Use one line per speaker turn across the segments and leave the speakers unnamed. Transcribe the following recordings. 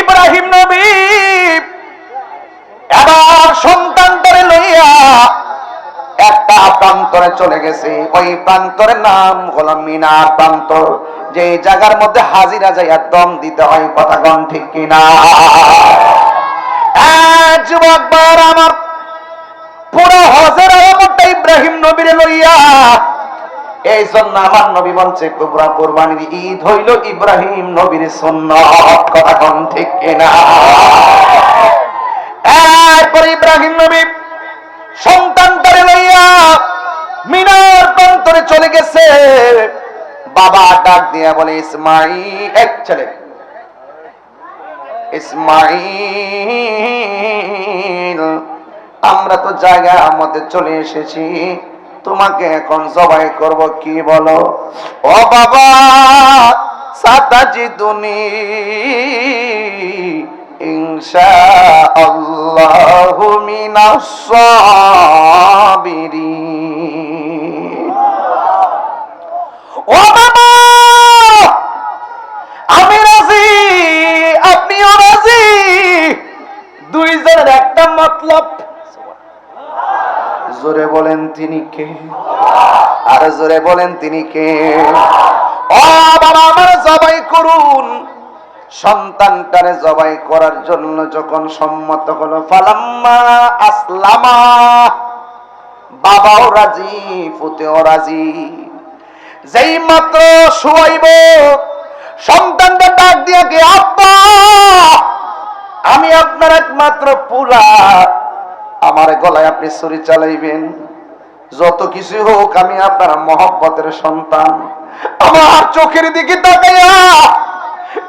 ইব্রাহিম নবী এবার সন্তানটারে লইয়া একটা প্রান্তরে চলে গেছে। ওই প্রান্তরের নাম হলো মিনার প্রান্তর, যে জায়গার মধ্যে হাজিরা যাইয়া দম দিতে হয়। কথা কোন ঠিক কিনা? যুবক বার আমার, পুরো হজের আলামতটা ইব্রাহিম নবীরে লইয়া। এই জন্য আমার নবী বলছে কুবরা কুরবানির ঈদ হইল ইব্রাহিম নবীর সুন্নাত। কথা কোন ঠিক কিনা? এরপর ইব্রাহিম নবী সন্তানটারে লইয়া মিনার প্রান্তরে চলে গেছে। বাবা ডাক দিয়া বলে, ইসমাঈল, এক ছেলে ইসমাঈল, আমরা তো জায়গা মতে চলে এসেছি, তোমাকে এখন জবাই করব, কি বলো? ও বাবা, সাতাজিদুনি ইনশাআল্লাহু মিনাস সাবিরিন। ও বাবা, আমি রাজি, আপনিও রাজি, দুইজনের একটা মতলব। জোরে বলেন তিনি কে? আর জোরে বলেন তিনি কে? ও বাবা, আমার জবাই করুন। সন্তানটারে জবাই করার জন্য যখন সম্মত হলো, ফালাম্মা আসলামা, বাবাও রাজি, পুতেও রাজি। যেই মাত্র শুয়াইব, সন্তানটা ডাক দিয়া কে, আব্বা, আমি আপনার একমাত্র পুলা, আমার গলায় আপনি ছুরি চালাইবেন, যত কিছু হোক আমি আপনার মহব্বতের সন্তান। আমার চোখের দিকে তাকাইয়া,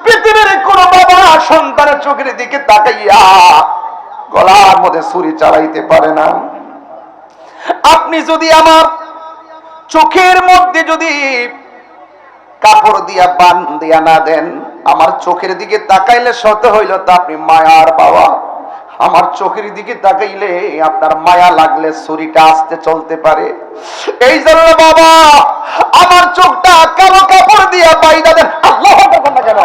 পৃথিবীর কোন বাবা সন্তানের চোখের দিকে তাকাইয়া গলার মধ্যে ছুরি চালাইতে পারে না। আপনি যদি আমার চোখের মধ্যে যদি কাপড় দিয়া বান দিয়া না দেন, আমার চোখের দিকে তাকাইলে সত হইল তা আপনি মায়ার বাবা। আমার চোখের দিকে তাকাইলে আপনার মায়া লাগলে ছুরিটা আসতে চলতে পারে। এই জন্য বাবা, আমার চোখটা কালো কাপড় দিয়া বাইদা দেন। আল্লাহু আকবার কেন?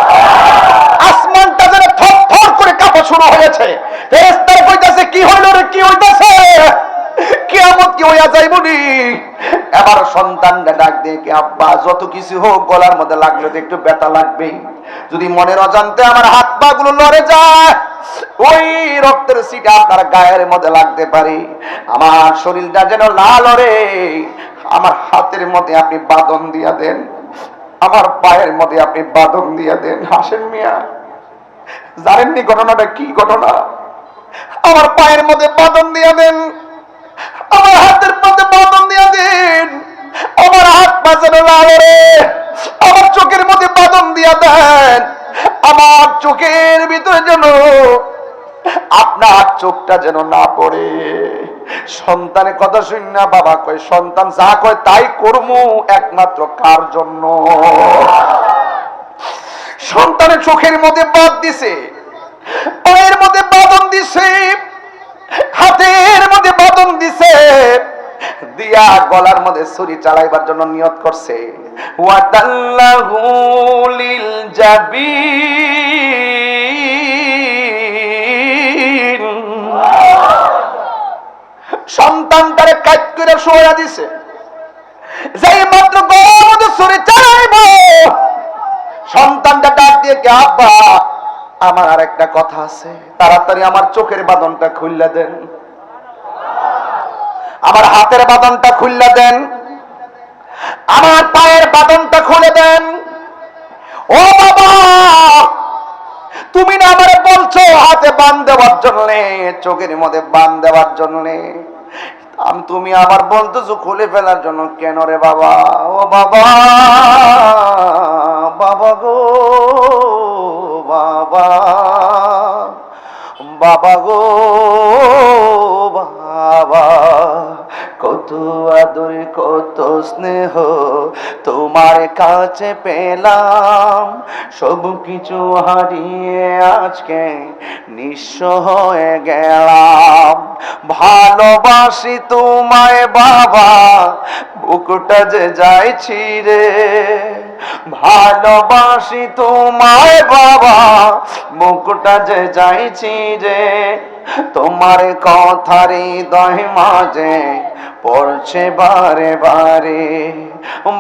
আসমানটা যেন থরথর করে কাঁপা শুরু হয়েছে। ফেরেশতারা কইতাছে, কি হইল রে, কি হইতাছে? কিয়ামত কি হইয়া যাইবনি? এবার সন্তানটা ডাক দিয়ে, কি আব্বা, যত কিছু হোক গলার মধ্যে লাগলে তো একটু ব্যথা লাগবেই। যদি মনের অজান্তে আমার হাত পা গুলো লড়ে যায়, ওই রক্তের ছিটা আপনার গায়ের মধ্যে লাগতে পারে, আমার শরীরটা যেন না লড়ে, আমার হাতের মধ্যে আপনি বাঁধন দিয়া দেন, আমার পায়ের মধ্যে আপনি বাঁধন দিয়া দেন। হাসেন মিয়া, জানেননি ঘটনাটা কি ঘটনা? আমার পায়ের মধ্যে বাঁধন দিয়া দেন, আমার হাতের মধ্যে বাঁধন দিয়া দেন, আমার হাত পা যেন না লড়ে, আমার চোখের মধ্যে বাঁধন দিয়া দেন, আমার চোখের ভিতরে যেন আপনার চোখটা যেন না পড়ে। সন্তানের কথা শুন না বাবা কয়, সন্তান যা কয় তাই করমু, একমাত্র কার জন্য? সন্তানের চোখের মধ্যে বাঁধ দিছে, পায়ের মধ্যে বাঁধন দিছে, হাতের মধ্যে বাঁধন দিছে, দিয়া গলার মধ্যে ছুরি চালাইবার জন্য নিয়ত করছে। ওয়াতাল্লাহু লিল জাবিন, সন্তানটারে কাট করে শুয়া দিছে। যেই মাত্র গলার মধ্যে ছুরি চালাইব, সন্তানটা ডাক দিয়ে, কে আব্বা, আমার আর একটা কথা আছে, তাড়াতাড়ি আমার চোখের বাঁধনটা খুললা দেন, আমার হাতের বাঁধনটা খুললা দেন, আমার পায়ের বাঁধনটা খুলে দেন। ও বাবা, তুমি না আমারে বলছো হাতে বাঁধ দেওয়ার জন্য, চোখের মধ্যে বাঁধ দেওয়ার জন্য, তুমি আবার বলতেছো খুলে ফেলার জন্য, কেন রে বাবা? ও বাবা, বাবা গো বাবা, বাবা গো বাবা, কত আদর কত স্নেহ তোমার কাছে পেলাম, সব কিছু হারিয়ে আজকে নিঃস্ব হয়ে গেলাম। ভালোবাসি তোমায় বাবা, বুকটা যে যাইছি রে, ভালোবাসি তোমায় বাবা, মুখটা যে চাইছি যে, তোমার কথার হৃদয় মাঝে পড়ছে বারে বারে।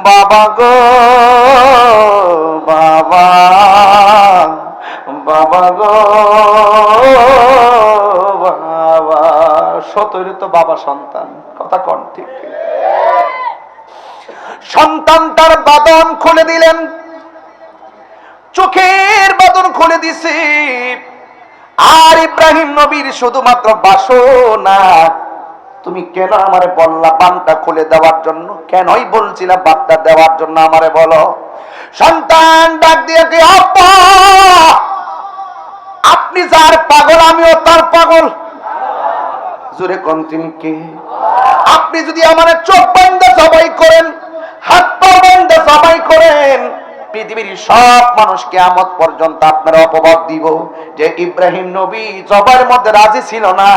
বাবা গো বাবা, বাবা গো বাবা। সতই তো বাবা সন্তান, কথা কন ঠিক। সন্তান তার বাঁধন খুলে দিলেন, চোখের বাঁধন খুলে দিছে। আর ইব্রাহিম নবীর শুধুমাত্র বাসনা, তুমি কেন আমারে বললা বানটা খুলে দেওয়ার জন্য? কেনই বলছিলা বাচ্চা দেওয়ার জন্য আমারে বলো। সন্তান ডাক দিয়ে কি, আব্বা আপনি যার পাগল আমিও তার পাগল। জোরে কোন তিনি কে? আপনি যদি আমার চোখ বন্ধ জবাই করেন, হাত পা বন্ধ জবাই করেন, পৃথিবীর সব মানুষ কিয়ামত পর্যন্ত আপনার অপবাদ দিব যে ইব্রাহিম নবী জবাইয়ের মধ্যে রাজি ছিল না,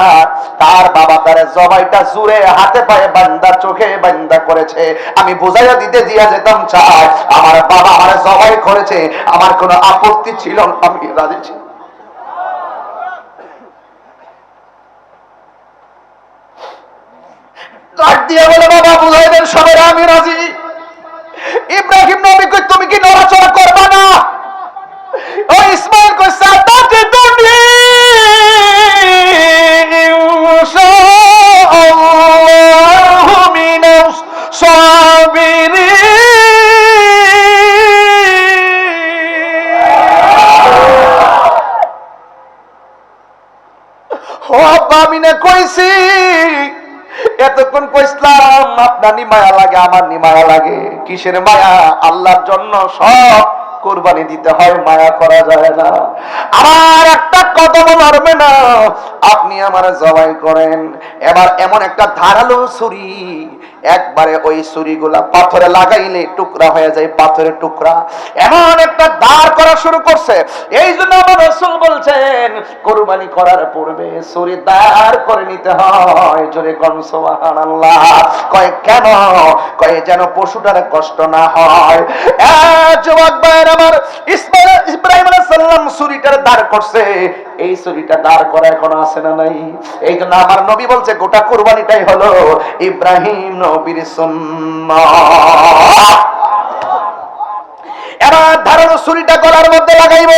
তার বাবা তার জবাইটা জুড়ে হাতে পায়ে বান্দা চোখে বান্দা করেছে। আমি বুঝাইয়া দিতে দিয়া যেতাম চাই আমার বাবা আমার জবাই করেছে, আমার কোনো আপত্তি ছিল না, আমি রাজি ছিল। ডাক দিয়ে বলে বাবা বুঝাই দেন সবাই আমি রাজি। ইব্রাহিম নবী কই তুমি কি নড়াচড়া করবা না? ও ইসমাইল কই সাতাতে তুমি ইনশাআল্লাহু মিনাস সাবিরিন। ও আব্বা আমি না কইছি, এতক্ষণ কইছিলাম আপনার নি মায়া লাগে আমার নি মায়া লাগে। কিসের মায়া? আল্লাহর জন্য সব কুরবানি দিতে হয়, মায়া করা যায় না। আমার একটা কদম নড়বে না, আপনি আমার জবাই করেন। এবার এমন একটা ধারালো ছুরি, একবারে ওই ছুরিগুলা পাথরে লাগাইলে টুকরা হয়ে যায়, পাথরের টুকরা। এমন একটা দাঁড় করা শুরু করছে। এই জন্য আমার রাসূল বলছেন কুরবানি করার পূর্বে ছুরি দাঁড় করে নিতে হয়। জোরে কোন সুবহানাল্লাহ। কয় কেন? কয় যেন পশুটার কষ্ট না হয়। যুবক ভাইরা আমার, ইব্রাহিম আলাইহিস সালাম ছুরিটার দাঁড় করছে, এই ছুরিটা দাঁড় করা এখনো আছে না নাই? এই জন্য আমার নবী বলছে গোটা কুরবানিটাই হলো ইব্রাহিম নবীর সুন্নাহ। এবার ধারালো ছুরিটা গলার মধ্যে লাগাইব,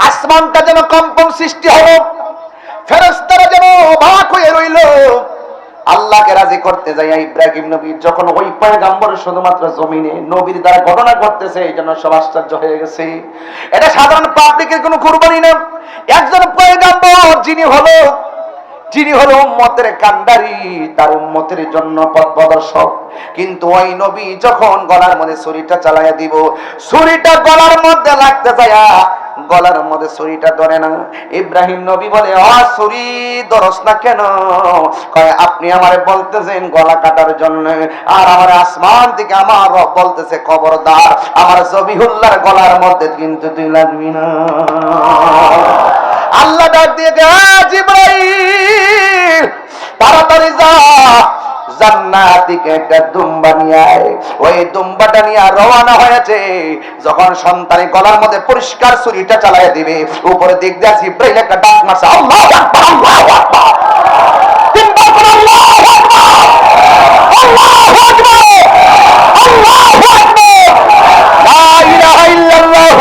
আসমানটা যেন কম্পন সৃষ্টি হলো, ফেরেশতারা যেন অবাক হয়ে রইল। আল্লাহকে রাজি করতে যাই ইব্রাহিম নবী যখন ওই পয়গম্বর শুধুমাত্র জমিনে নবীর দ্বারা ঘটনা করতেছে, এই জন্য সব আশ্চর্য হয়ে গেছে। এটা সাধারণ পাবলিকের কোনো কুরবানি না, একজন পয়গম্বর যিনি হলো উম্মতের কান্ডারি, তার উম্মতের জন্য পথ প্রদর্শক। কিন্তু ওই নবী যখন গলার মধ্যে ছুরিটা চালাইয়া দিব, ছুরিটা গলার মধ্যে লাগতে যায়, গলার মধ্যে ছুরিটা ধরে না। ইব্রাহিম নবী বলে ছুরি ধরস না কেন? কয় আপনি আমারে বলতেছেন গলা কাটার জন্য, আর আমার আসমান থেকে আমার রব বলতেছে খবরদার আমার জবিহুল্লাহর গলার মধ্যে কিন্তু তুই লাগবি না। আল্লাহ ডাক দিয়ে জিবরাইল তাড়াতাড়ি যা, জান্নাত থেকে একটা দুম্বা নিয়ে আয়। ওই দুম্বাটা নিয়ে রওনা হয়েছে। যখন সন্তানের গলার মধ্যে পরিষ্কার ছুরিটা চালায় দিবে, উপরে দিক দিয়ে জিবরাইল একটা ডাক মারছে, আল্লাহু আকবার, আল্লাহু আকবার। তিনবার করে আল্লাহু আকবার, আল্লাহু আকবার, আল্লাহু আকবার, লা ইলাহা ইল্লাল্লাহ।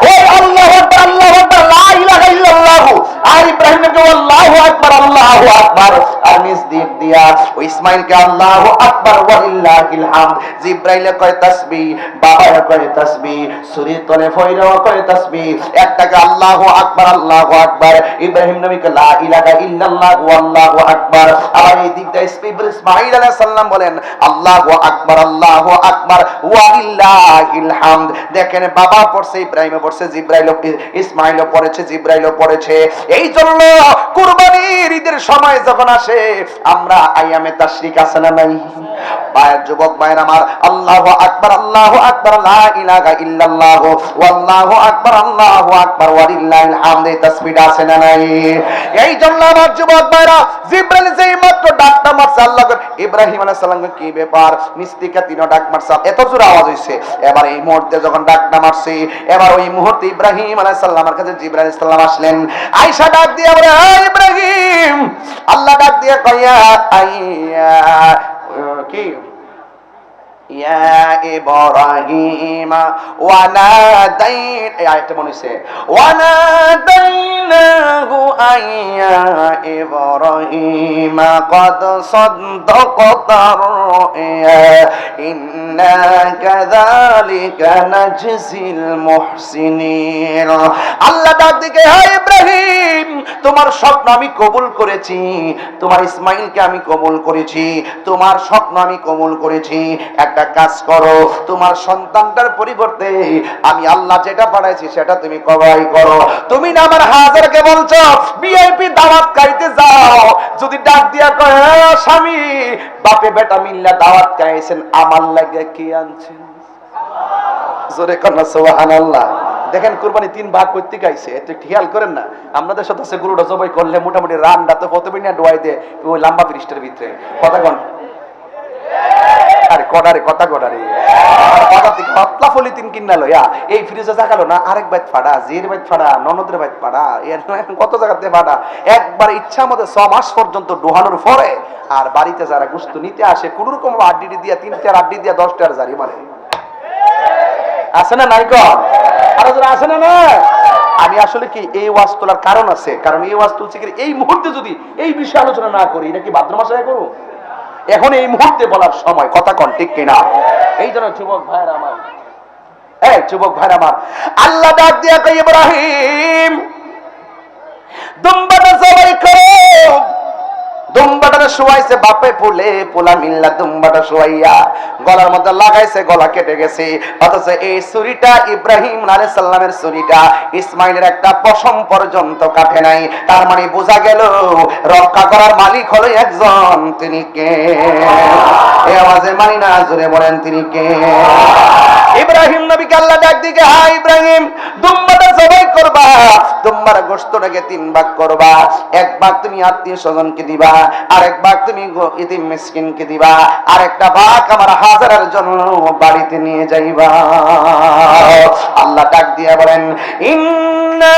ওই আল্লাহু আকবার, আল্লাহু আকবার, লা ইলাহা ইল্লাল্লাহ। আর ইব্রাহিমকে আল্লাহু আকবার, আল্লাহু আকবার। আর নিজ দিক দিয়া ওই ইসমাইলকে আল্লাহু আকবার ওয়ালিল্লাহিল হামদ। জিবরাইলে কয় তাসবিহ, বাবা কয় তাসবিহ, ছুরি তলে ফয়রাও কয় তাসবিহ। একটাকে আল্লাহু আকবার, আল্লাহু আকবার। ইব্রাহিম নবীকে লা ইলাহা ইল্লাল্লাহ ওয়াল্লাহু আকবার। আবার এই দিক দিয়ে ইসমাইল আলাইহিস সালাম বলেন আল্লাহু আকবার, আল্লাহু আকবার ওয়ালিল্লাহিল হামদ। দেখেন বাবা পড়ছে, ইব্রাহিমও পড়ছে, জিবরাইলও ইসমাইলও পড়েছে, জিবরাইলও পড়েছে। এই জন্য কুরবানির ঈদের সময় যখন আসে আমরা আইয়ামে তাশরিক আছে না নাই? ভাইয়ের যুবক ভাইয়ের আমার, আল্লাহু আকবার, আল্লাহু আকবার, লা ইলাহা ইল্লাল্লাহ, ওয়াল্লাহু আকবার, আল্লাহু আকবার, ওয়ালিল্লাহিল হামদ, তাসবিহ আছে না নাই? এই জন্য আমার যুবক ভাইরা, জিবরাইল যেই মাত্র ডাকটা মারছে আল্লাহ ইব্রাহিম আলাইহিস সালামকে, কি ব্যাপার মিস্তিকা তিনও ডাক মারছে, এত জোরে আওয়াজ হইছে। এবার এই মুহূর্তে যখন ডাকটা মারছে, এবার ওই মুহূর্তে ইব্রাহিম আলাইহিস সালামের কাছে জিবরাইল আলাইহিস সালাম আসলেন। আয়েশা ডাক দিয়ে বলে, এই ইব্রাহিম, আল্লাহ ডাক দিয়ে কইয়া আইয়া কি ইয়া ইব্রাহিম ওয়ানাদাইন, এই আয়াতটা মনে হইছে, ওয়ানাদাইনাহু আইয়া ইব্রাহিম ক্বাদ সাদ্দাকতার রুয়া ইন্না কাযালিকা নাজজিল মুহসিনিন। আল্লাহ ডাক দিকে, হে ইব্রাহিম, তোমার স্বপ্ন আমি কবুল করেছি, তোমার ইসমাইলকে আমি কবুল করেছি, তোমার স্বপ্ন আমি কবুল করেছি। একটা কাজ করো, তোমার সন্তানটার পরিবর্তে আমি আল্লাহ যেটা পাঠাইছি সেটা তুমি কবাই করো। তুমি না আমার হাজারকে বলছো ভিআইপি দাওয়াত খাইতে যাও, যদি ডাক দিয়া কয় স্বামী বাপে বেটা মিল্লা দাওয়াত খাইছেন, আমার লাগে কি আনছেন? জোরে কন্যা সুবহানাল্লাহ। দেখেন কুরবানি 3 ভাগ করতে গাইছে, একটু খেয়াল করেন না। আমাদের সাথে আছে গরুটা জবাই করলে মোটামুটি রানটা তো প্রথমে না ডোয়াই দে ওই লম্বা পৃষ্ঠের ভিতরে কথা কন, আরে কডারে কথা কডারে কথা থেকে হতলা ফলি 3 কিন্না লইয়া এই ফ্রিজে জাগালো না, আরেক বাইত ফাড়া, জির বাইত ফাড়া, ননদের বাইত ফাড়া, এর কত জায়গাতে ফাড়া, একবার ইচ্ছা মতো 6 মাস পর্যন্ত ডোহানোর পরে আর বাড়িতে যারা গোশত নিতে আসে কোন রকম আড্ডি দিয়া 3টার আড্ডি দিয়া 10টার জারি মারে। আছে না নাই গো? আরো যারা আছে না না? আমি আসলে কি এই ওয়াজ তোলার কারণ আছে, কারণ এই ওয়াজ তুলছি কি এই মুহূর্তে যদি এই বিষয়ে আলোচনা না করি, এটা কি ভাদ্র মাসে করব? এখন এই মুহূর্তে বলার সময়, কথা কন ঠিক কিনা? এই জন্য যুবক ভাইরা আমার, এই যুবক ভাইরা আমার, আল্লাহ ডাক দিয়া কই ইব্রাহিম দুম্বাটা জবাই করো। দুম্বাটা শোয়াইছে বাপে ফুলে পোলা মিল্লা, দুম্বাটা শোয়াইয়া গলার মধ্যে লাগাইছে, গলা কেটে গেছে। অথচ এই ছুরিটা ইব্রাহিম আলাইহিস সালামের ছুরিটা ইসমাইলের একটা পশম পর্যন্ত কাটে নাই। তার মানে বোঝা গেল রক্ষা করার মালিক হলো একজন, তিনি কে? এই আওয়াজে মানি না, জোরে বলেন তিনি কে? ইব্রাহিম নবীকে আল্লাহ ডাক দিকে, হ্যাঁ ইব্রাহিম দুম্বাটা জবাই করবা, দুম্বার গোশতটাকে 3 ভাগ করবা, 1 ভাগ তুমি আত্মীয় স্বজনকে দিবা, আর 1 ভাগ তুমি ইতিম মিসকিনকে দিবা, আর একটা ভাগ আমার হাজারের জন্য বাড়িতে নিয়ে যাইবা। আল্লাহ ডাক দিয়া বলেন, ইন্না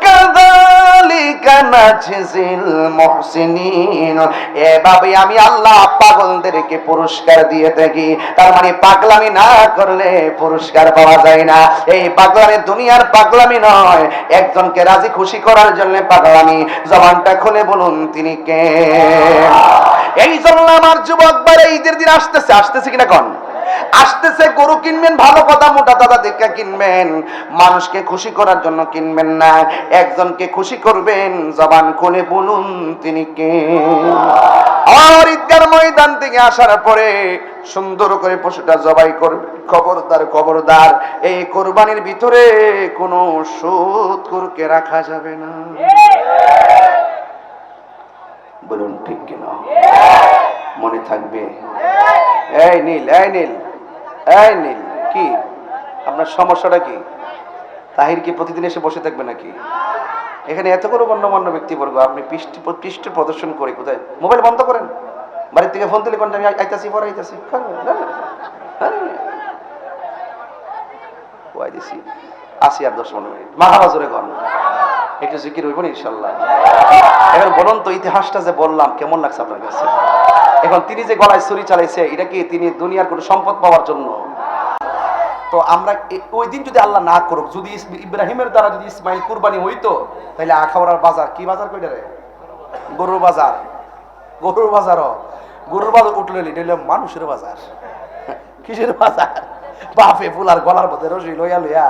কাযালিকা নাজজিল মুহসিনিন, এভাবে আমি আল্লাহ পাগলদেরকে পুরস্কার দিয়ে থাকি। তার মানে পাগলামি না করলে পুরস্কার পাওয়া যায় না। এই পাগলামি দুনিয়ার পাগলামি নয়, একজনকে রাজি খুশি করার জন্য পাগলামি। জবানটা খুলে বলুন তিনি কে? এই জন্য আমার যুবক ভাইরা ঈদের দিন আসতেছে, আসতেছে কিনা কোন? আসতেছে। গরু কিনবেন, ভালো কথা মোটা দাদা দেখে কিনবেন, মানুষকে খুশি করার জন্য কিনবেন না, একজনকে খুশি করবেন। জবান খুলে বলুন তিনি কে? আর ঈদগার ময়দান থেকে আসার পরে সুন্দর করে পশুটা জবাই করবেন। খবরদার খবরদার, এই কোরবানির ভিতরে কোনো সুদখোরকে রাখা যাবে না। বলুন ঠিক কিনা? মনে থাকবে? এই নীল, এই নীল, এই নীল, কি আপনার সমস্যাটা কি? তাহির কি প্রতিদিন এসে বসে থাকবে নাকি? এখানে এত করে গণ্যমান্য ব্যক্তিবর্গ, আপনি পৃষ্ঠ প্রদর্শন করে কোথায়? মোবাইল বন্ধ করেন, বাড়ির থেকে ফোন দিলে কোনটা আমি আইতাছি পরে আইতাছি আসি আর 10-15 মিনিট। মারহাবা জোরে কর, একটু জিকির হইব না ইনশাআল্লাহ। এখন বলুন তো, ইতিহাসটা যে বললাম কেমন লাগছে আপনার কাছে? এখন তিনি যে গলায় ছুরি চালাইছে, এটা কি তিনি দুনিয়ার কোনো সম্পদ পাওয়ার জন্য? তো আমরা ওই দিন যদি আল্লাহ না করুক, যদি ইব্রাহিমের দ্বারা যদি ইসমাইল কুরবানি হইতো, তাহলে আখাউড়ার বাজার, কি বাজার কইটা রে? গরুর বাজার। গরুর বাজারও, গরুর বাজার উঠলে এটা হলো মানুষের বাজার। কিসের বাজার? বাপে ফুলার গলার মধ্যে রসি লইয়া লইয়া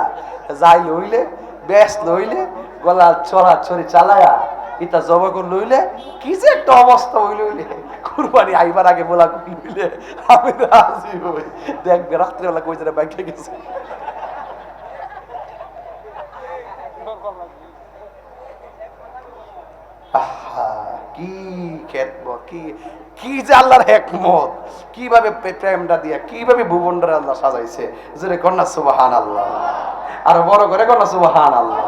যাই লইলে, বেশ লইলে, গলা ছড়া ছড়ি চালায়া ইতা জবা করে লইলে, কি যে একটা অবস্থা হইলে হইলে কুরবানি আইবার আগে বলা লইলে আমি রাজি হই। দেখবে রাত্রিবেলা কই যেটা ব্যাংকে গেছে, কি কি খেতব, কি কি যে আল্লাহর হিকমত, কিভাবে প্রেমটা দিয়া কিভাবে ভুবনটা আল্লাহ সাজাইছে। জোরে কন্যা সুবহানাল্লাহ, আর বড় করে কন্যা সুবহানাল্লাহ।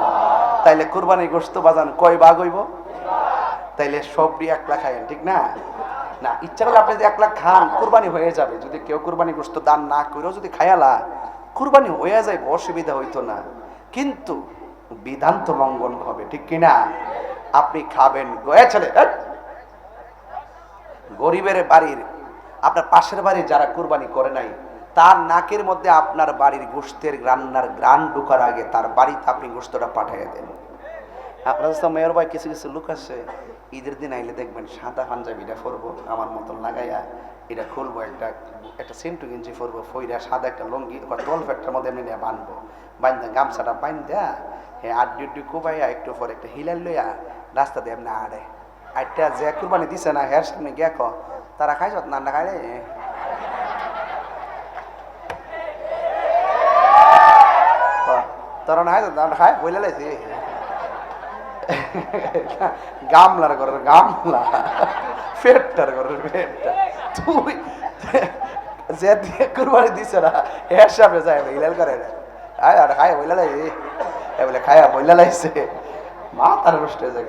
তাইলে কুরবানি গোশত বাজান কয় ভাগ হইব? তাইলে সবই 1 লাখ খাইয়েন, ঠিক না? না, ইচ্ছা করলে আপনি যদি 1 লাখ খান কুরবানি হয়ে যাবে। যদি কেউ কুরবানি গোশত দান না করেও যদি খায়ালা কুরবানি হয়ে যায়, অসুবিধা হইতো না। কিন্তু বিধান তো লঙ্ঘন হবে, ঠিক কিনা? আপনি খাবেন ছেলে, গরিবের বাড়ির, আপনার পাশের বাড়ির যারা কুরবানি করে নাই, তার নাকের মধ্যে আপনার বাড়ির গোশতের রান্নার গ্রান ঢোকার আগে তার বাড়িতে আপনি গোশতটা পাঠিয়ে দেন। আপনার মেয়র ভাই কিছু কিছু লোক আছে, ঈদের দিন আইলে দেখবেন সাদা পাঞ্জাবিটা পরবো আমার মতন লাগাইয়া, এটা খুলবো, একটা সেন্টু গেঞ্জি পরবো, ফইরা সাদা একটা লঙ্গি তল ফ্যাটটার মধ্যে এমনি নিয়ে বানবো, বান্ধা গামছাটা বান্ধা হ্যাঁ আড্ডি কোবাইয়া একটু পর একটা হিলাল লইয়া রাস্তা দিয়ে এমনি আড়ে আটটা যে কুরবানি দিছে না হের সামনে গিয়া ক তারা খাইছ না খাইলে তারা না খায় বইলে লাইছি গামলার ঘরের গামলা, পেটটার ঘরের পেটটা। তুই যে দিয়ে কুরবানি দিছে না হের সামনে যায় হিলাল করে খায় বইলা লাইছি, বলে খায়া বইলা লাইছে মাথার নষ্ট হয়ে যায়।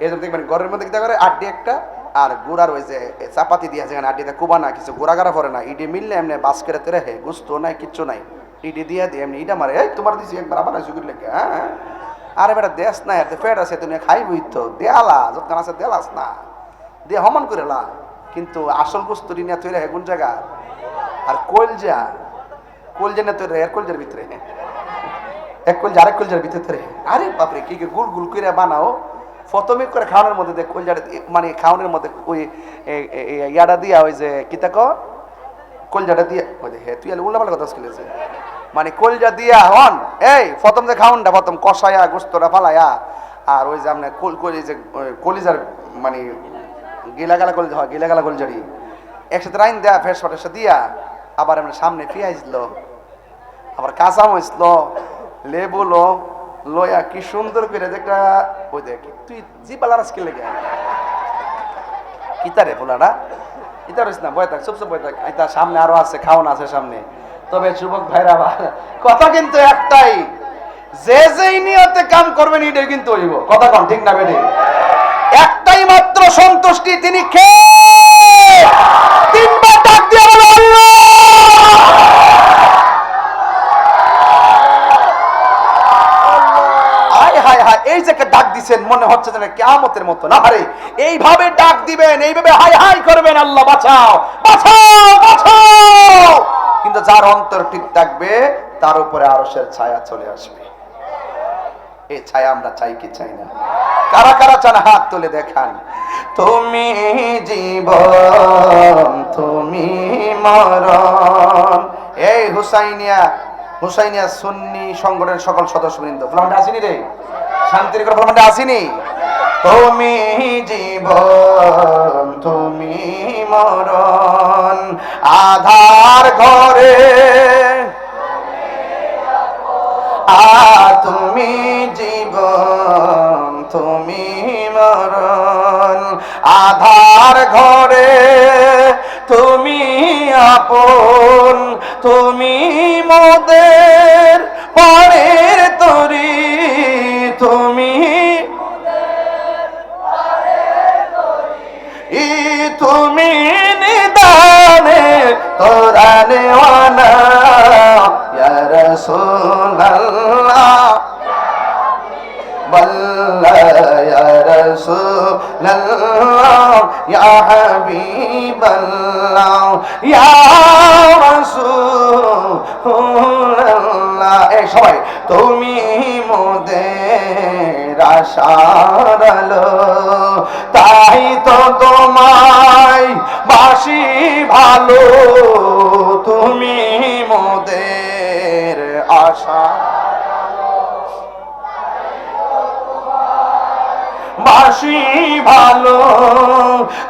এই জন্য দেখবেন ঘরের মধ্যে কিতা করে আড্ডি একটা আর গুড়ার ওই যে চাপাতি দিয়া যেখানে আড্ডিতে কুবা না কিছু গোড়া গাড়া পরে না, ইডি মিললে এমনি বাস করে তেরে হে গুস্ত নাই কিচ্ছু নাই, ইডি দিয়া দিয়ে এমনি ইটা মারে, এই তোমার দিছি একবার আবার সুগির লেগে। হ্যাঁ আরে বেটা দেশ নাই এতে ফেট আছে, তুমি খাইবই তো দেয়ালা যতক্ষণ আছে দেলাস না দিয়ে হমান করে লা, কিন্তু আসল গুস্তরি নিয়ে তৈরি হয় কোন জায়গা? আর কলজা নিয়ে তৈরি হয় কলজার ভিতরে, এক কলজা আরেক কলজার ভিতরে। আরে বাপরে কি গুল গুল করে বানাও, প্রথমে করে খাওয়ানোর মধ্যে দেখ কলজাটা মানে খাওয়ানোর মধ্যে ওই ইয়াটা দিয়া ওই যে কিতা কলজাটা দিয়া ওই হে তুই উল্লা পাল্লা কথা খেলেছে মানে কলজা দিয়া হন এই প্রথম যে খাওয়ানটা প্রথম কষায়া গোস্তটা ফালায়া আর ওই যে আপনার যে কলিজার মানে গিলাগালা কলিজা হয় গিলাগালা কলিজারি একসাথে রাইন দেয়া ফেস ফটেসা দিয়া আবার আমরা সামনে পেঁয়াজ লো আবার কাঁচা মরিচ লো লেবু লো লয়া কি সুন্দর করে একটা ওই দেখ তুই জিপালার আজকে লেগে কিতারে পোলাটা ইতার না বয় থাক সবসময় বয় থাক, তার সামনে আরো আছে খাওয়ান আছে সামনে। তবে যুবক ভাইরা কথা কিন্তু একটাই, যে যেই নিয়তে কাম করবেন এটাই কিন্তু হইব, কথা কন ঠিক না বেটে? একটাই মাত্র সন্তুষ্টি, তিনি কে? তিনবার ডাক দিয়ে বলো আল্লাহ। এই যে ডাক দিছেন মনে হচ্ছে যেন কিয়ামতের মতো না, আরে এইভাবে ডাক দিবেন, এইভাবে হাই হাই করবেন, আল্লাহ বাঁচাও বাঁচাও বাঁচাও। কিন্তু যার অন্তর ঠিক থাকবে তার উপরে আরশের ছায়া চলে আসবে। এই ছায়া আমরা চাই কি চাই না? কারা কারা চান হাত তুলে দেখান। তুমি জীবন তুমি মরণ। এই হুসাইনিয়া সুন্নি সংগঠনের সকল সদস্যবৃন্দ ফ্লামটা আসেনি রে, শান্তির করে ফ্লামটা আসেনি। তুমি জীবন তুমি মরণ আধার ঘরে তুমি জীবন তুমি মরণ আধার ঘরে তুমি আপন তুমি মোদের পরের তরি তুমি তুমি নিদানে তোরা নেওয়ানা ইয়া রাসূলুল্লাহ বল্লা ইয়া রাসূলুল্লাহ ইয়া হাবিবাল্লাহ ইয়া রাসূলুল্লাহ। এই সবাই তুমি মোদের আশার আলো, তাই তো তোমায় বাসি ভালো, তুমি মোদের আশা বাসি ভালো,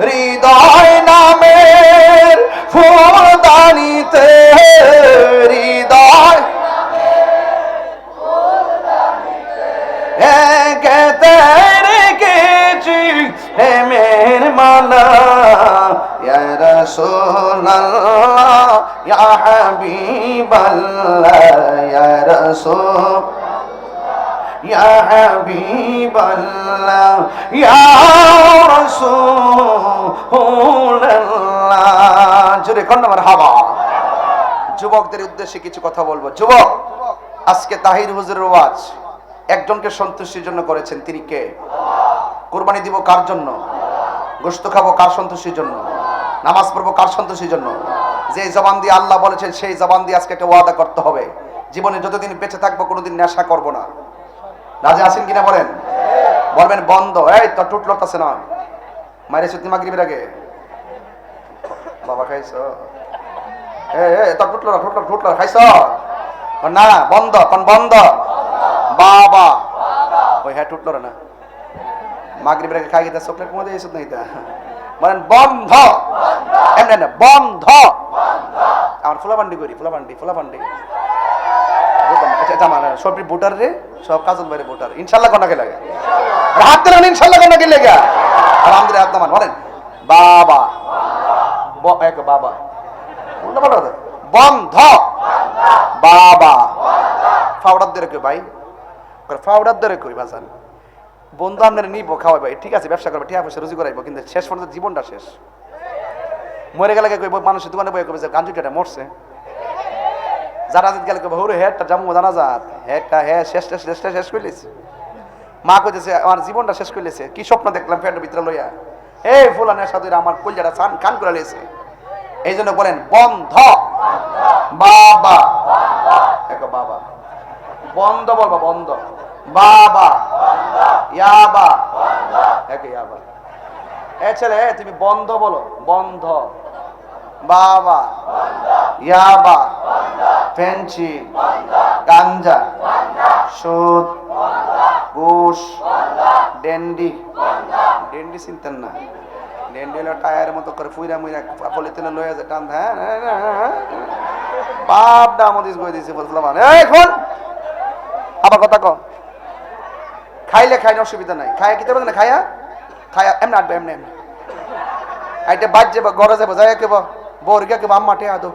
হৃদয় নামের ফুলদানিতে হৃদয় গেতে রেখেছি প্রেমের আল্লাহ ইয়া রাসূলুল্লাহ ইয়া হাবিবাল্লাহ ইয়া রাসূল ইয়া হাবিবাল্লাহ ইয়া রাসূলুল্লাহ। জোরে কোন মারহাবা। যুবকদের উদ্দেশ্যে কিছু কথা বলবো। যুবক, আজকে তাহির হুজুরের ওয়াজ একজনকে সন্তুষ্টির জন্য করেছেন, তিনি কে? কুরবানি দিব কার জন্য? গোশত খাবো কার সন্তুষ্টির জন্য? নামাজ পড়বো কার সন্তুষ্টির জন্য? যে জবান দিয়ে আল্লাহ বলেছেন সেই জবান দিয়ে আজকে একটা ওয়াদা করতে হবে, জীবনে যতদিন বেঁচে থাকবো কোনোদিন নেশা করব না। রাজি আছেন কিনা বলেন? বলবেন বন্ধ। এই তো টুটলো আছে না, মাইরে সুতি মাগরিবের আগে বাবা খাইছো, তোর টুটলো না, টুটলো টুটলো খাইছো না, বন্ধ কোন বন্ধ বাবা, ওই হ্যাঁ টুটলো না মাগরিবের আগে খাই গেছে চকলেট মধ্যে এসব নাই তা বলেন বন্ধ, এমনি না বন্ধ। আমার ফুলাবান্ডি করি, ফুলাবান্ডি ফুলাবান্ডি সব ভোটার রে, সব কাজল বাইরে ভোটার। ইনশাল্লাহ কোন লাগে হাত দিলেন, ইনশাল্লাহ কোন লেগে আলহামদুলিল্লাহ হাত নামান। বলেন বাবা, বাবা বন্ধ বাবা। ফাউডার ধরে কই ভাই, ফাউডার ধরে কই বাজান বন্ধু আপনারা নিবো খাওয়াই ভাই, ঠিক আছে ব্যবসা করবে, ঠিক আছে রুজি করাইবো, কিন্তু শেষ পর্যন্ত জীবনটা শেষ। মরে গেলে কইব মানুষের দোকানে বই কবে যে গাঞ্জুটাটা মরছে, যারা গেলে কবে হরে হেডটা জামু জানা যাত হেডটা হ্যাঁ শেষটা শেষটা শেষ করলেছে। মা কইতেছে আমার জীবনটা শেষ করলেছে, কি স্বপ্ন দেখলাম পেটের ভিতরে লইয়া, এই ফুলানের সাথে আমার কলজাটা চান কান করে লেছে। এই জন্য বলেন বন্ধ বাবা, বাবা বন্ধ বলবা বন্ধ বাবা, ইয়াবা একে ইয়াবা। এ ছেলে তুমি বন্ধ বলো, বন্ধ বাবা, ইয়াবা ফেন্সি গাঞ্জা সুদ ঘুষ ডেন্ডি, ডেন্ডি চিনতেন না? ডেন্ডি হলো টায়ারের মতো করে ফুইরা মুইরা পলিথিনে লয়ে যায় টান, হ্যাঁ বাপ ডামদিস কই দিছে বলছিলাম এখন আবার কথা কও। খাইলে খাইলে অসুবিধা নাই, খাইয়া কি করবে না, খাইয়া খাইয়া এমনি আটবে এমনি এমনি আইটা বাদ যাবো ঘরে যাবো, যাই কেব বোর গিয়া কেব আম্মা টেয়া দো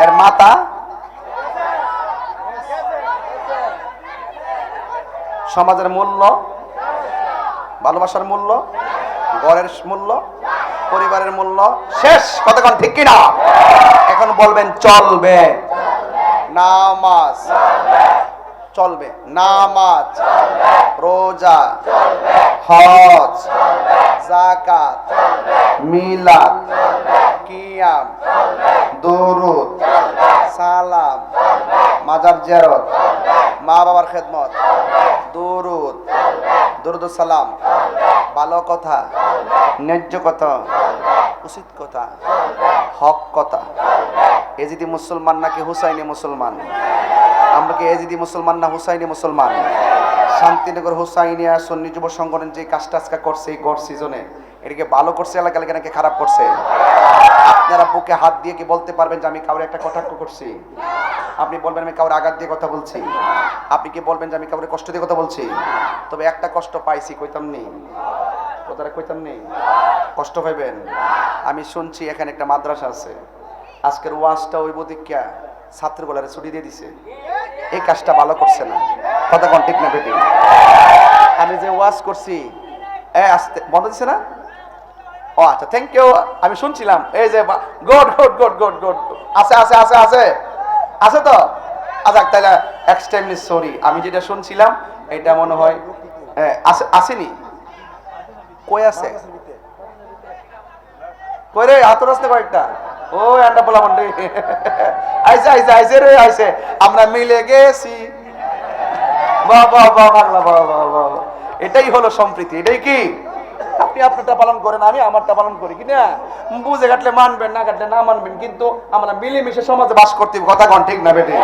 এর মাতা সমাজের মূল্য, ভালোবাসার মূল্য, ঘরের মূল্য, পরিবারের মূল্য শেষ। কতক্ষণ ঠিক কিনা? এখন বলবেন চলবে নামাজ, চলবে নামাজ, রোজা, হজ, যাকাত, মিলাদ, কিয়াম, দরুদ, সালাম, মাজার জিয়ারত, মা বাবার খেদমত, দরুদ, দরুদ সালাম, ভালো কথা, ন্যায্য কথা, উচিত কথা, হক কথা। এজিদি মুসলমান নাকি হুসাইনি মুসলমান? আমরা কি এজিদি মুসলমান না হুসাইনি মুসলমান? শান্তিনগর হুসাইনিয়া সুন্নি যুব সংগঠন যে কাজটা আজকে করছে এই গড় সিজনে, এটাকে ভালো করছে এলাকা এলাকা নাকি খারাপ করছে? আপনারা বুকে হাত দিয়ে কি বলতে পারবেন যে আমি কাউরে একটা কটাক্ষ করছি? আপনি বলবেন আমি কাউরে আঘাত দিয়ে কথা বলছি? আপনি কি বলবেন যে আমি কাউরে কষ্ট দিয়ে কথা বলছি? তবে একটা কষ্ট পাইছি, কইতাম নেই কথাটা, কইতাম নেই কষ্ট পাইবেন। আমি শুনছি এখানে একটা মাদ্রাসা আছে, আজকের ওয়াজটা ওই বদিকা ছাত্রগুলারে ছুটি দিয়ে দিছে, এই কাজটা ভালো করছে না। কথা কোন ঠিক না বেটি? আমি যে ওয়াজ করছি আস্তে বন্ধ দিছে না? ও আচ্ছা থ্যাংক ইউ, আমি শুনছিলাম। এই যে good good good good good আছে আছে আছে আছে আছে তো আচ্ছা, তাহলে এক্সট্রিমলি সরি, আমি যেটা শুনছিলাম এটা মনে হয় আসেনি। কই আছে? কই রে হাত রাস্তা কয়েকটা? ও এন্ডা বলা মন্ডে আইছে আইছে আইছে রে আইছে, আমরা মিলে গেছি। বাহ বাহ বাহ বাংলা, বাহ বাহ বাহ। এটাই হলো সম্প্রীতি। এটাই কি? আপনি আপনারটা পালন করেন, আমি আমারটা পালন করি, কি না? বুঝে কাটলে মানবেন, না কাটলে না মানবেন, কিন্তু আমরা মিলেমিশে সমাজে বাস করতে। কথা কোন ঠিক না বেটি?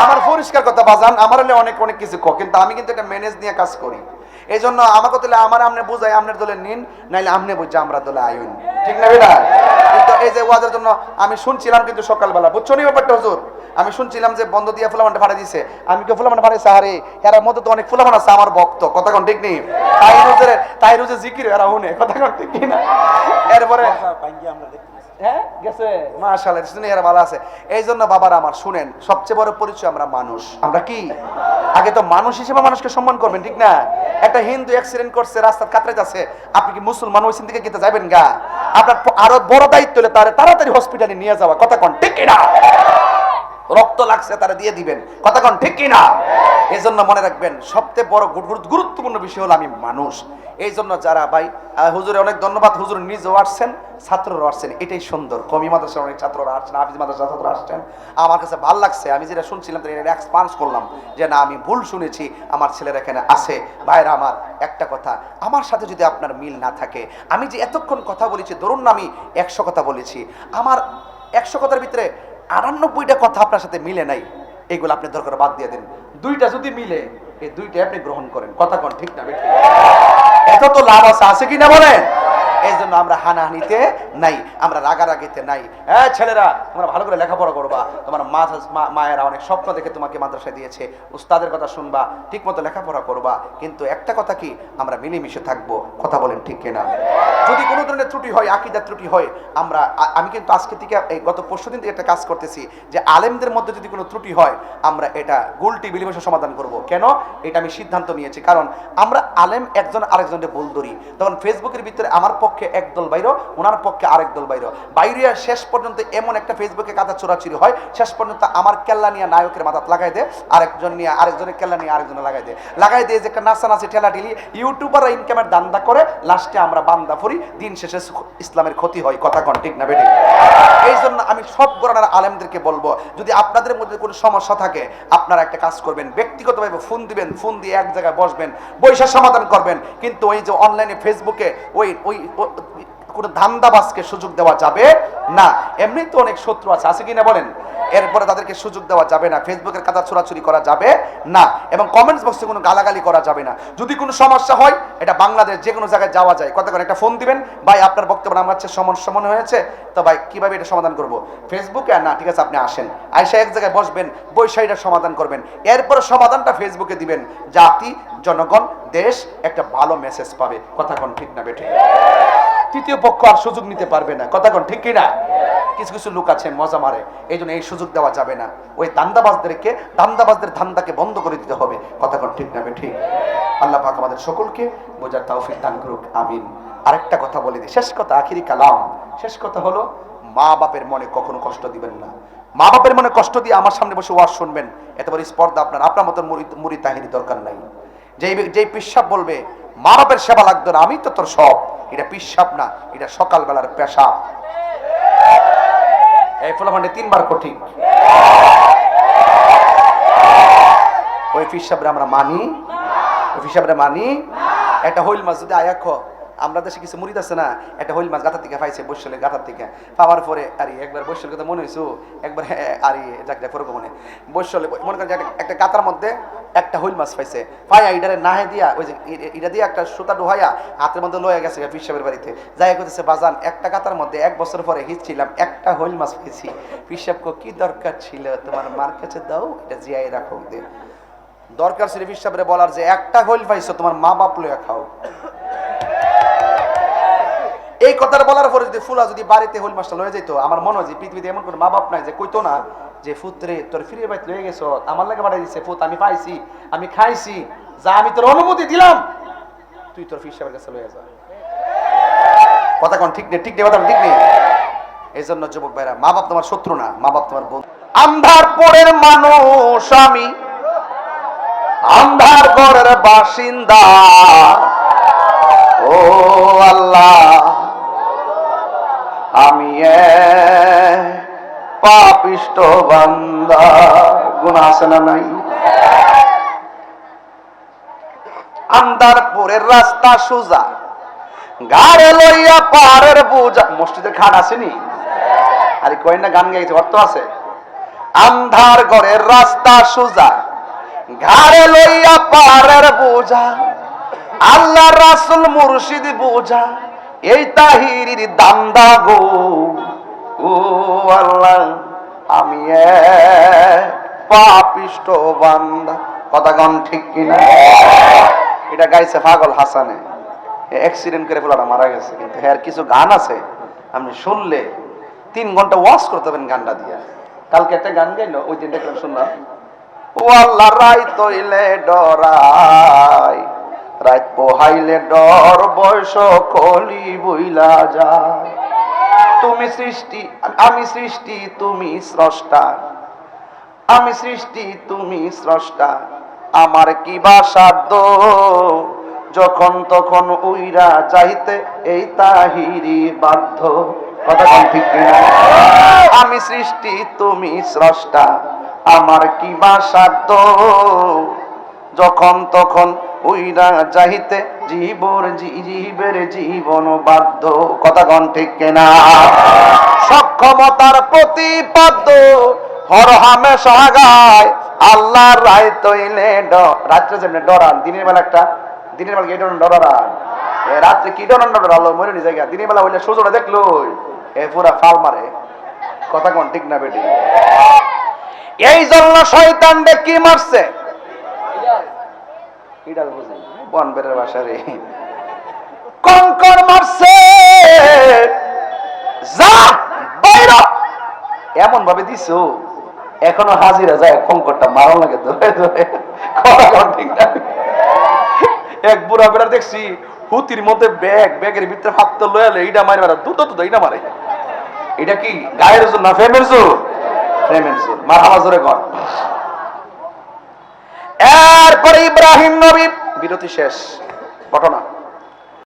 আমার পরিষ্কার কথা বাজান, আমার হলে অনেক অনেক কিছু কিন্তু আমি কিন্তু এটা ম্যানেজ নিয়ে কাজ করি। এই জন্য আমাকে তাহলে আমার আমনে বুঝাই আমনের দলে নিন, নাইলে আমনে বুঝা আমরা দলে আইন, ঠিক না বেটা? কিন্তু এই যে ওয়াজের জন্য আমি শুনছিলাম কিন্তু সকালবেলা, বুঝছো নি ব্যাপারটা হুজুর? আমি শুনছিলাম যে বন্ধ দিয়ে ফুলামানটা ফাড়া দিছে, আমি কে ফুলামান ফাড়াইছে? আরে এর মধ্যে তো অনেক ফুলামান আছে আমার ভক্ত, কথা কোন ঠিক নেই? তাই রোজে জিকির এরা হুনে, কথা কোন ঠিক না? এরপরে হ্যাঁ গেছে মাশাআল্লাহ, শুনে এরা ভালো আছে। এই জন্য বাবারা আমার শুনেন, সবচেয়ে বড় পরিচয় আমরা মানুষ। আমরা কি আগে তো মানুষ হিসেবে মানুষকে সম্মান করবেন, ঠিক না? একটা হিন্দু অ্যাক্সিডেন্ট করছে, রাস্তায় কাতরাইতে আছে, আপনি কি মুসলমান ওইখান থেকে কিতে যাবেন গা? আপনার আরো বড় দায়িত্ব হলে তারে তাড়াতাড়ি হসপিটালে নিয়ে যাওয়া, কথা কোন ঠিক না? রক্ত লাগছে তারা দিয়ে দিবেন, কথা কোন ঠিক কিনা? এই জন্য মনে রাখবেন সবচেয়ে বড় গুরুত্বপূর্ণ বিষয় হলো আমি মানুষ। এই জন্য যারা ভাই হুজুরে অনেক ধন্যবাদ, হুজুর নিজেও আসছেন, ছাত্ররা আসছেন, এটাই সুন্দর। কমি মাদ্রাসার অনেক ছাত্ররা আসছেন, হাফিজ মাদ্রাসার ছাত্ররা আসছেন, আমার কাছে ভালো লাগছে। আমি যেটা শুনছিলাম এটা এক্সপান্স করলাম যে না আমি ভুল শুনেছি, আমার ছেলেরা এখানে আছে। ভাইরা আমার একটা কথা, আমার সাথে যদি আপনার মিল না থাকে, আমি যে এতক্ষণ কথা বলেছি, ধরুন না আমি 100 কথা বলেছি, আমার 100 কথার ভিতরে 98টা কথা আপনার সাথে মিলে নাই, এগুলো আপনি দরকার বাদ দিয়ে দেন। 2টা যদি মিলে, এই 2টা আপনি গ্রহণ করেন, কথা কোন ঠিক না বেঠিক? এত তো লাভ আছে কি না বলেন? এই জন্য আমরা হানাহানিতে নাই, আমরা রাগারাগিতে নাই। হ্যাঁ ছেলেরা, তোমরা ভালো করে লেখাপড়া করবা, তোমার মায়েরা অনেক স্বপ্ন দেখে তোমাকে মাদ্রাসায় দিয়েছে, উস্তাদের কথা শুনবা, ঠিক মতো লেখাপড়া করবা। কিন্তু একটা কথা কি, আমরা মিলেমিশে থাকবো, কথা বলেন ঠিক কিনা? যদি কোনো ধরনের ত্রুটি হয়, আকীদার ত্রুটি হয়, আমি কিন্তু আজকে থেকে এই গত পরশুদিন থেকে একটা কাজ করতেছি যে আলেমদের মধ্যে যদি কোনো ত্রুটি হয়, আমরা এটা গোলটি বিলিমশে সমাধান করব। কেন? এটা আমি সিদ্ধান্ত নিয়েছি, কারণ আমরা আলেম একজন আরেকজনকে ভুল ধরি, তখন ফেসবুকের ভিতরে আমার পক্ষে একদল বাইরো, ওনার পক্ষে আরেক দল বাইরো, বাইরিয়া শেষ পর্যন্ত এমন একটা ফেসবুকে কাদা চোরাচুরি হয়, শেষ পর্যন্ত আমার কেল্লা নিয়ে নায়কের মাথাত লাগাই দেয়, আরেকজন নিয়ে আরেকজনের কেল্লা নিয়ে আরেকজনে লাগাই দেয় যে একটা নাচানাচি ঠেলাঠেলি ইউটিউবাররা ইনকামের দান্দা করে, লাস্টে আমরা বান্দা ফুরি, দিন শেষে ইসলামের ক্ষতি হয়, কথা কোন ঠিক না বেঠিক? এই জন্য আমি সব গোরানার আলেমদেরকে বলবো, যদি আপনাদের মধ্যে কোনো সমস্যা থাকে, আপনারা একটা কাজ করবেন, ব্যক্তিগতভাবে ফোন দিবেন, ফোন দিয়ে এক জায়গায় বসবেন, বৈশা সমাধান করবেন। কিন্তু ওই যে অনলাইনে ফেসবুকে ওই কোনো ধান্দাবাজকে সুযোগ দেওয়া যাবে না। এমনি তো অনেক শত্রু আছে কি না বলেন? এরপরে তাদেরকে সুযোগ দেওয়া যাবে না, ফেসবুকের কাদা ছোড়াছুরি করা যাবে না, এবং কমেন্টস বক্সে কোনো গালাগালি করা যাবে না। যদি কোনো সমস্যা হয়, এটা বাংলাদেশ যে কোনো জায়গায় যাওয়া যায়, কথা করে একটা ফোন দিবেন, ভাই আপনার বক্তব্য আমার কাছে সমন হয়েছে তো ভাই কিভাবে এটা সমাধান করব? ফেসবুকে আর না, ঠিক আছে আপনি আসেন, আইসা এক জায়গায় বসবেন, বৈশাখীটা সমাধান করবেন, এরপর সমাধানটা ফেসবুকে দিবেন, জাতি জনগণ দেশ একটা ভালো মেসেজ পাবে, কথা কোন ঠিক না বেঠিক? তৃতীয় পক্ষ আর সুযোগ নিতে পারবে না, কথা কোন ঠিক কিনা? কিছু কিছু লোক আছে মজা মারে, এই জন্য এই সুযোগ দেওয়া যাবে না। ওই ধান্দাবাজদের ধান্দাকে বন্ধ করে দিতে হবে, কথা কোন ঠিক না বেঠিক? আল্লাহ পাক আমাদের সকলকে বোঝার তৌফিক দান করুক, আমিন। আরেকটা কথা বলে দিই, শেষ কথা, আখিরি কালাম, শেষ কথা হলো, মা বাপের মনে কখনো কষ্ট দিবেন না। মা বাপের মনে কষ্ট দিয়ে আমার সামনে বসে ওয়াজ শুনবেন, এত বড় স্পর্ধা আপনার মতো মুড়ি তাহিনী দরকার নাই। যেই পিশাব বলবে মা বাপের সেবা লাগতো না, আমি তো তোর সব, এটা পিশাব না, এটা সকালবেলার পেশাব। এই ফলাফান্ডে 3 বার কঠিন, ওই পিশাবরে আমরা মানি, ওই পিশাবরে মানি। একটা হইল মাছ যদি আয়াখ, আমরা দেশে কিছু মুরিদ আছে না, একটা হইল মাছ গাথার থেকে পাইছে, বৈশালের গাথার থেকে পাওয়ার পরে আরে একবার বৈশালের কথা মনে হয়েছো, একবার আরে যাকে পরে মনে বৈশালে মনে করেন একটা গাতার মধ্যে একটা হইল মাছ পাইছে, পাইয়া ইডারে নাহে দিয়া ওই যে এটা দিয়ে একটা সুতা ডোহাইয়া হাতের মধ্যে লয়ে গেছে পিসাবের বাড়িতে, যাই করতেছে বাজান একটা গাতার মধ্যে 1 বছর পরে হিঁচছিলাম, একটা হইল মাছ পেয়েছি। পিসাবকে কি দরকার ছিল, তোমার মার কাছে দাও, এটা জিয়াই রাখো। দরকার ছিল পিসাবরে বলার যে একটা হইল পাইছো, তোমার মা বাপ লইয়া খাও। এই কথাটা বলার পরে যদি ফুলা যদি বাড়িতে হইল মাছটা লয়ে যেত, আমার মনে হয় যে পৃথিবীতে এমন কোনো মা বাপ নাই যে কইতো না যে ফুতরে তোর ফিরে বাইতে লয়ে গেছো, আমার লাগে বাড়াই দিছে, ফুত আমি পাইছি, আমি খাইছি, যা আমি তোর অনুমতি দিলাম, তুই তোর ফিসাবের কাছে লয়ে যা। কথা কোন ঠিক নেই? ঠিক নেই, কথা ঠিক নেই। এই জন্য যুবক ভাইরা, মা বাপ তোমার শত্রু না, মা বাপ তোমার বন্ধু। আন্ধার পরের মানুষ আমি, আন্ধার ঘরের বাসিন্দা, ও আল্লাহ আমি পাপিষ্ট বান্দা, গুনাহ আছে না নাই? আন্ধারপুরের রাস্তা সোজা, গাড়ে লইয়া পাহাড়ের বোঝা। মসজিদের খাট আসেনি? আরে কই না গান গাইছে, অর্থ আছে। আন্ধার ঘরের রাস্তা সোজা, ঘাড়ে লইয়া পাহাড়ের বোঝা, আল্লাহ রাসূল মুর্শিদ বোঝা এই তাহিরির দান্দা গো। ও আল্লাহ আমি এক পাপিষ্ট বান্দা। কথা কোন ঠিক কিনা? এটা গাইছে পাগল হাসানে, অ্যাক্সিডেন্ট করে ফেলাটা মারা গেছে। কিন্তু হ্যাঁ কিছু গান আছে আপনি শুনলে 3 ঘন্টা ওয়াজ করতে পারেন গানটা দিয়া। কালকে একটা গান গাইলো, ওই দিন দেখলাম শুনলাম, ও আল্লাহ রাই তৈলে ডরাই, রাত পোহাইলে ডর বয়স কলি বইলা যায়। তুমি সৃষ্টি আমি সৃষ্টি তুমি স্রষ্টা, আমি সৃষ্টি তুমি স্রষ্টা, আমার কি বা সাধ্য যখন তখন উইরা যাইতে এই তাহিরি বাধ্য। কথা কোন ঠিক কিনা? আমি সৃষ্টি তুমি স্রষ্টা, আমার কি বা সাধ্য যখন তখন উইরা যাইতে জীবের জীবন বাধ্য। কথা কোন ঠিক কিনা? সক্ষমতার প্রতিপাদ্য হর হামেশা গায়, আল্লাহর রায় তৈলে রাত্রে যেমনি ডরান, দিনের বেলা কি ডরান, রাত্রে কি ডরালো মরে নি জায়গা, দিনের বেলা হইলে সূর্যটা দেখলো এ পুরা ফাল মারে। কথা কোন ঠিক না বেটি? এই জন্য শয়তান কি মারছে, বনবের বাসারে কঙ্কর মারছে, যা বাইরে এমন ভাবে দিছো এখনো হাজিরা যায় কঙ্করটা মারা লাগে ধরে ধরে। ঠিক না? এক বুড়া বেড়া দেখছি হুতির মধ্যে ব্যাগের ভিতরে হাত তো লয়ালে এইটা মারে বেড়া দুধ এইটা মারে। এটা কি গায়ের জোর না ফেমের জোর? ফেমের জোর। মার আওয়াজ ধরে কর। এরপরে ইব্রাহিম নবী, বিরতি শেষ ঘটনা।